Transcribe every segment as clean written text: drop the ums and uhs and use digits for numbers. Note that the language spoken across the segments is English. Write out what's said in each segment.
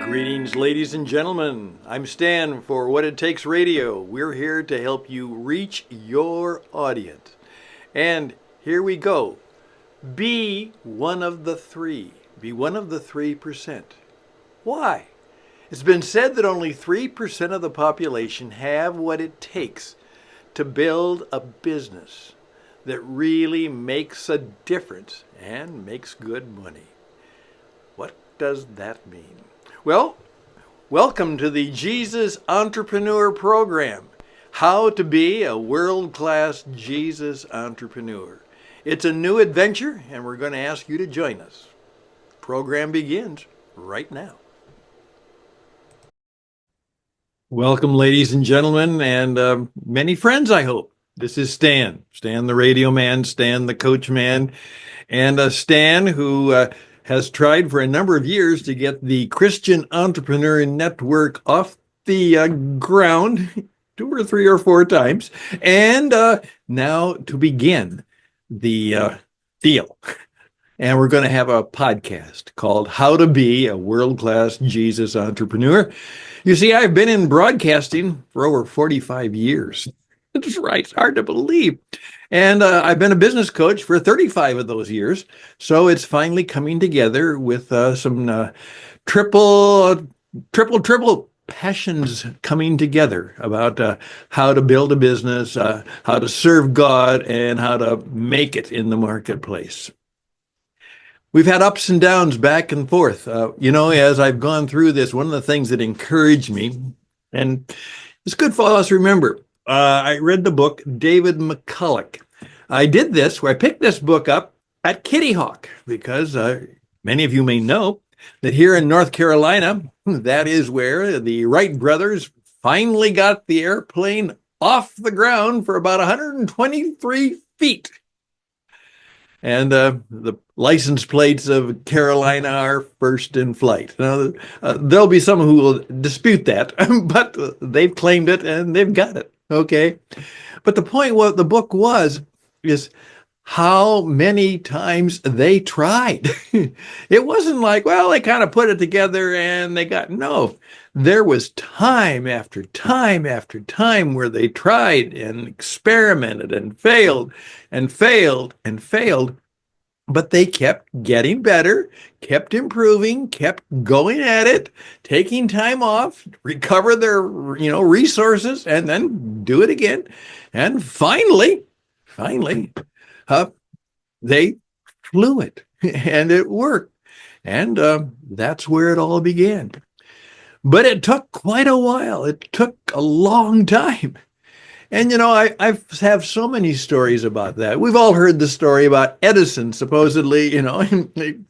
Greetings, ladies and gentlemen. I'm Stan for What It Takes Radio. We're here to help you reach your audience. And here we go. Be one of the three. Be one of the 3%. Why? It's been said that only 3% of the population have what it takes to build a business that really makes a difference and makes good money. What does that mean? Well, welcome to the Jesus Entrepreneur Program, How to Be a World-Class Jesus Entrepreneur. It's a new adventure, and we're going to ask you to join us. The program begins right now. Welcome, ladies and gentlemen, and many friends, I hope. This is Stan the radio man, Stan the coach man, and Stan who has tried for a number of years to get the Christian Entrepreneur Network off the ground 2 or 3 or 4 times, and now to begin the deal. And we're going to have a podcast called How to Be a World-Class Jesus Entrepreneur. You see, I've been in broadcasting for over 45 years. That's right. It's hard to believe. And I've been a business coach for 35 of those years. So it's finally coming together with some triple passions coming together about how to build a business, how to serve God, and how to make it in the marketplace. We've had ups and downs back and forth. As I've gone through this, one of the things that encouraged me, and it's good for us to remember, I read the book David McCulloch. I did this, where I picked this book up at Kitty Hawk, because many of you may know that here in North Carolina, that is where the Wright brothers finally got the airplane off the ground for about 123 feet. And the license plates of Carolina are first in flight. Now, there'll be some who will dispute that, but they've claimed it and they've got it. Okay. But the point what the book is how many times they tried. It wasn't like, well, they kind of put it together and they got, no, there was time after time after time where they tried and experimented and failed and failed and failed. But they kept getting better, kept improving, kept going at it, taking time off, recover their, resources, and then do it again. And finally, they flew it, and it worked. And that's where it all began. But it took quite a while. It took a long time. And, I have so many stories about that. We've all heard the story about Edison, supposedly, the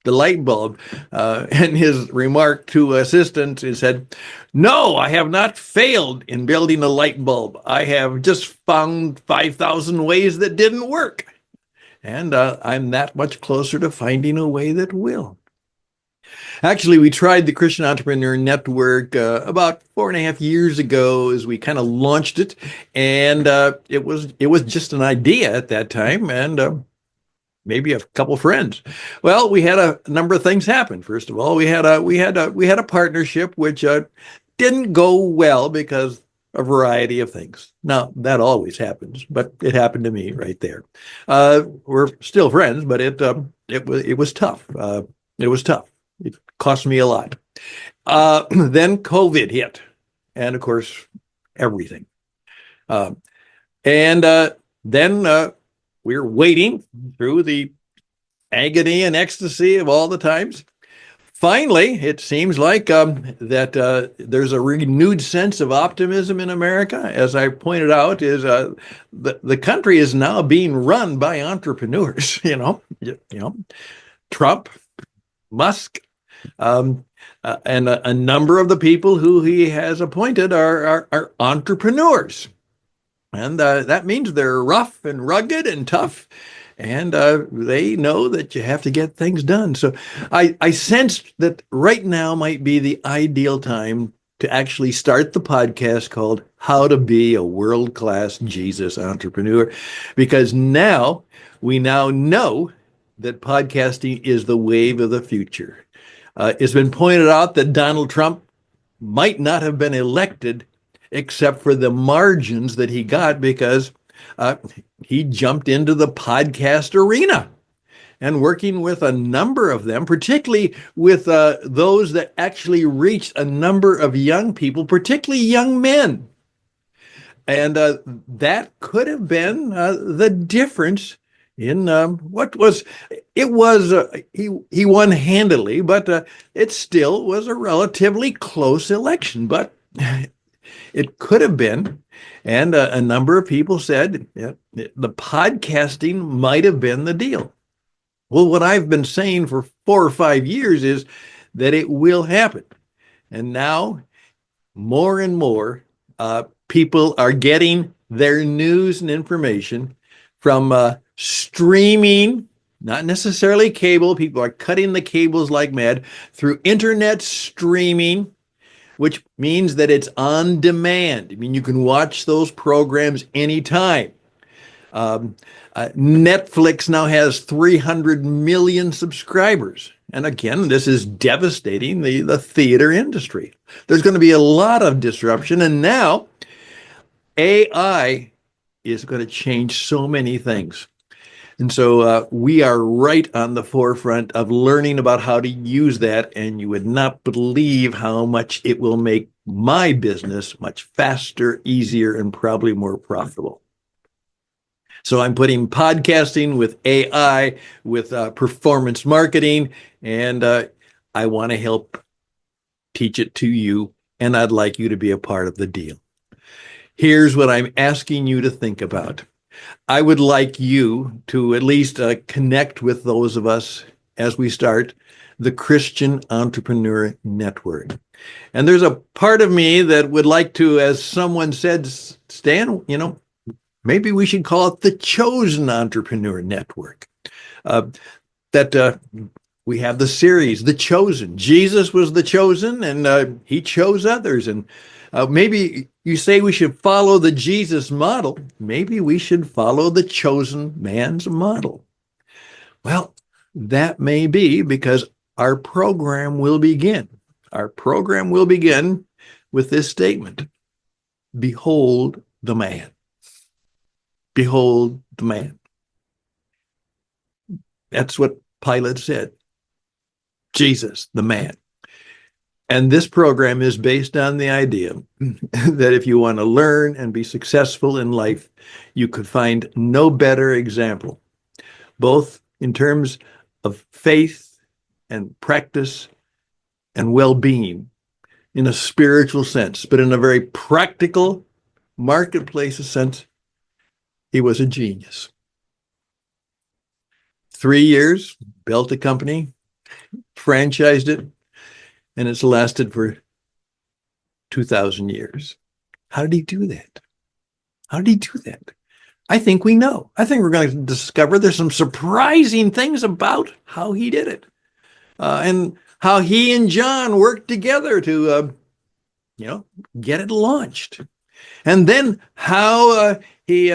light bulb. And his remark to assistants is said, "No, I have not failed in building a light bulb. I have just found 5,000 ways that didn't work. And I'm that much closer to finding a way that will." Actually, we tried the Christian Entrepreneur Network about 4.5 years ago as we kind of launched it, and it was just an idea at that time, and maybe a couple friends. Well, we had a number of things happen. First of all, we had a partnership which didn't go well because a variety of things. Now, that always happens, but it happened to me right there. We're still friends, but it was tough. It was tough. It cost me a lot. Then COVID hit, and of course, everything. And then we're waiting through the agony and ecstasy of all the times. Finally, it seems like that there's a renewed sense of optimism in America. As I pointed out, is the country is now being run by entrepreneurs. Trump, Musk, and a number of the people who he has appointed are entrepreneurs. And that means they're rough and rugged and tough. And they know that you have to get things done. So I sensed that right now might be the ideal time to actually start the podcast called How to Be a World-Class Jesus Entrepreneur, because we now know that podcasting is the wave of the future. It's been pointed out that Donald Trump might not have been elected except for the margins that he got because uh, he jumped into the podcast arena and working with a number of them, particularly with those that actually reached a number of young people, particularly young men. And that could have been the difference in what was it was he won handily, but it still was a relatively close election. But it could have been, and a number of people said the podcasting might have been the deal. Well, what I've been saying for 4 or 5 years is that it will happen, and now more and more people are getting their news and information from streaming, not necessarily cable. People are cutting the cables like mad through internet streaming, which means that it's on demand. I mean, you can watch those programs anytime. Netflix now has 300 million subscribers. And again, this is devastating the theater industry. There's going to be a lot of disruption. And now AI is going to change so many things. And so we are right on the forefront of learning about how to use that. And you would not believe how much it will make my business much faster, easier, and probably more profitable. So I'm putting podcasting with AI, with performance marketing, and I want to help teach it to you, and I'd like you to be a part of the deal. Here's what I'm asking you to think about. I would like you to at least connect with those of us as we start the Christian Entrepreneur Network. And there's a part of me that would like to, as someone said, Stan, maybe we should call it the Chosen Entrepreneur Network. We have the series, The Chosen. Jesus was the chosen, and he chose others. And maybe you say we should follow the Jesus model. Maybe we should follow the chosen man's model. Well, that may be because our program will begin. Our program will begin with this statement: behold the man. Behold the man. That's what Pilate said. Jesus, the man. And this program is based on the idea that if you want to learn and be successful in life, you could find no better example, both in terms of faith and practice and well-being in a spiritual sense, but in a very practical marketplace sense. He was a genius. 3 years, built a company, franchised it, and it's lasted for 2,000 years. How did he do that? How did he do that? I think we know. I think we're going to discover there's some surprising things about how he did it, and how he and John worked together to, get it launched, and then how he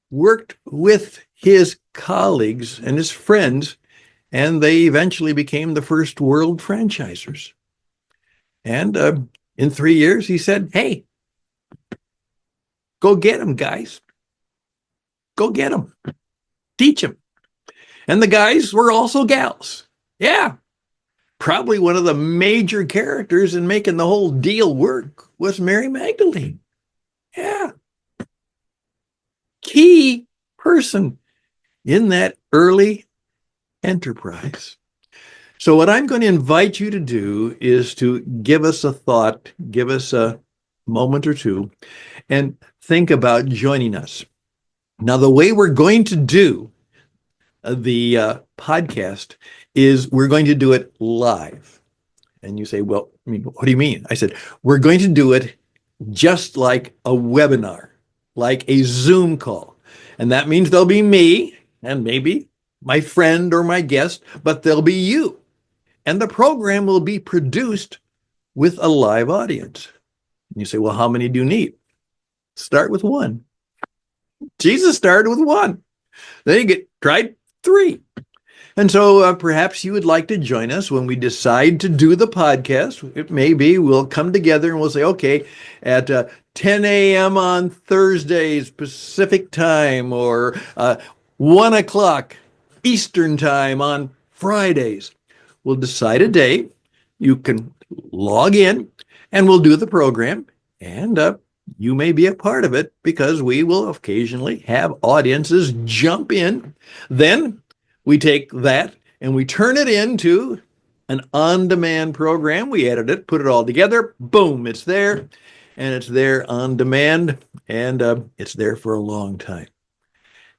worked with his colleagues and his friends, and they eventually became the first world franchisers. And in 3 years, he said, hey, go get them, guys. Go get them. Teach them. And the guys were also gals. Yeah. Probably one of the major characters in making the whole deal work was Mary Magdalene. Yeah. Key person in that early enterprise. So what I'm going to invite you to do is to give us a thought, give us a moment or two, and think about joining us. Now, the way we're going to do the podcast is we're going to do it live. And you say, well, what do you mean? I said, we're going to do it just like a webinar, like a Zoom call. And that means there'll be me and maybe my friend or my guest, but there'll be you. And the program will be produced with a live audience. And you say, well, how many do you need? Start with one. Jesus started with one. Then you tried 3. And so perhaps you would like to join us when we decide to do the podcast. It may be we'll come together and we'll say, okay, at 10 a.m. on Thursdays, Pacific time, or 1 o'clock Eastern time on Fridays. We'll decide a day. You can log in and we'll do the program. And you may be a part of it because we will occasionally have audiences jump in. Then we take that and we turn it into an on-demand program. We edit it, put it all together. Boom, it's there. And it's there on demand. And it's there for a long time.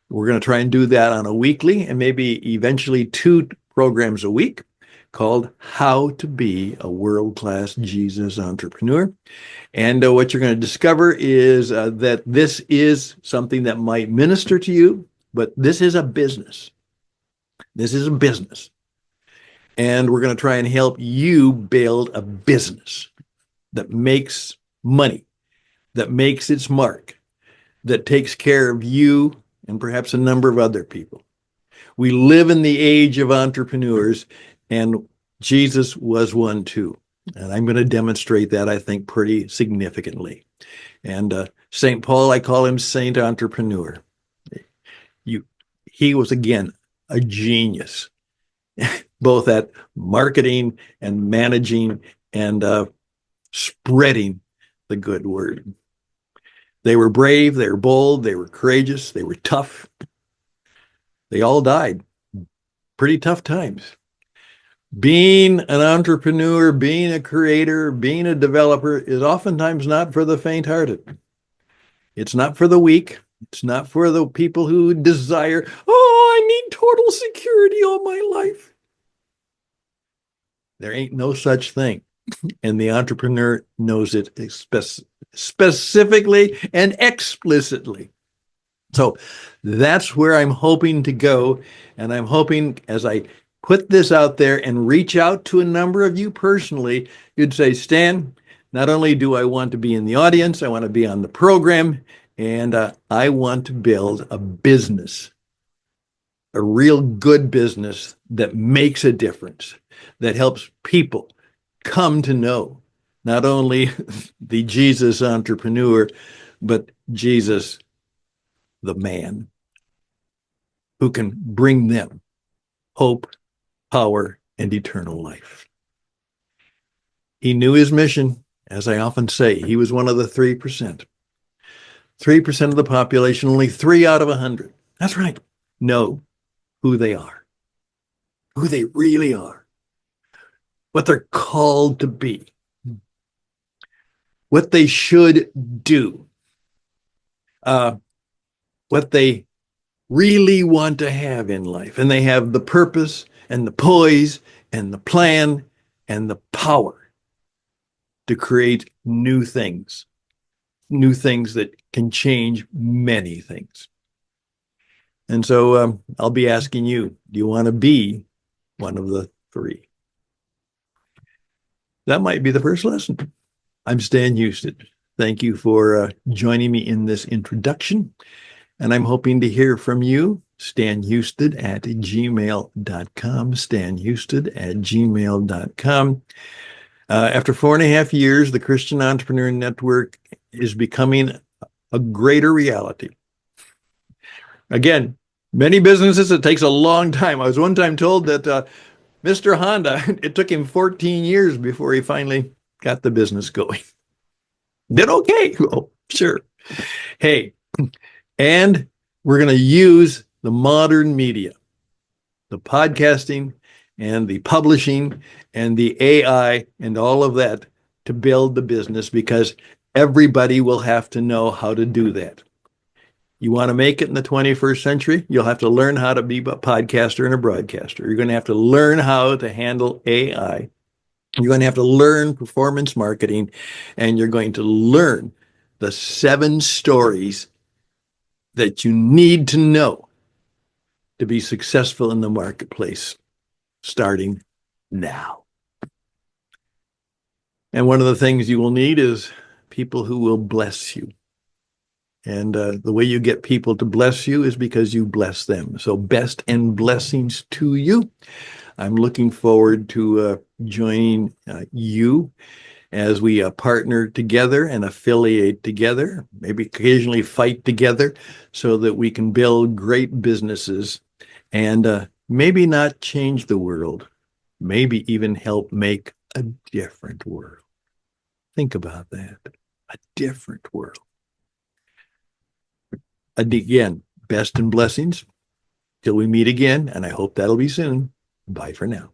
We're going to try and do that on a weekly and maybe eventually 2 programs a week called How to Be a World-Class Jesus Entrepreneur. And what you're going to discover is that this is something that might minister to you, but this is a business. This is a business. And we're going to try and help you build a business that makes money, that makes its mark, that takes care of you and perhaps a number of other people. We live in the age of entrepreneurs, and Jesus was one too. And I'm going to demonstrate that, I think, pretty significantly. And St. Paul, I call him Saint Entrepreneur. He was, again, a genius, both at marketing and managing and spreading the good word. They were brave, they were bold, they were courageous, they were tough. They all died. Pretty tough times. Being an entrepreneur, being a creator, being a developer is oftentimes not for the faint-hearted. It's not for the weak. It's not for the people who desire, oh, I need total security all my life. There ain't no such thing. And the entrepreneur knows it specifically and explicitly. So that's where I'm hoping to go. And I'm hoping as I put this out there and reach out to a number of you personally, you'd say, Stan, not only do I want to be in the audience, I want to be on the program, and I want to build a business, a real good business that makes a difference, that helps people come to know not only the Jesus entrepreneur, but Jesus, the man, who can bring them hope, power, and eternal life. He knew his mission. As I often say, he was one of the 3%. 3% of the population, only 3 out of 100. That's right. Know who they are, who they really are, what they're called to be, what they should do, what they really want to have in life. And they have the purpose and the poise and the plan and the power to create new things that can change many things. And so I'll be asking you, do you want to be one of the 3? That might be the first lesson. I'm Stan Houston. Thank you for joining me in this introduction. And I'm hoping to hear from you, stanhouston@gmail.com, stanhouston@gmail.com. After 4.5 years, the Christian Entrepreneur Network is becoming a greater reality. Again, many businesses, it takes a long time. I was one time told that Mr. Honda, it took him 14 years before he finally got the business going. Did okay. Oh, sure. Hey, and we're going to use the modern media, the podcasting and the publishing and the AI and all of that to build the business, because everybody will have to know how to do that. You want to make it in the 21st century, you'll have to learn how to be a podcaster and a broadcaster. You're going to have to learn how to handle AI. You're going to have to learn performance marketing, and you're going to learn the 7 stories that you need to know to be successful in the marketplace, starting now. And one of the things you will need is people who will bless you And the way you get people to bless you is because you bless them. So best and blessings to you. I'm looking forward to joining you as we partner together and affiliate together, maybe occasionally fight together so that we can build great businesses and maybe not change the world, maybe even help make a different world. Think about that. A different world. Again, best and blessings till we meet again, and I hope that'll be soon. Bye for now.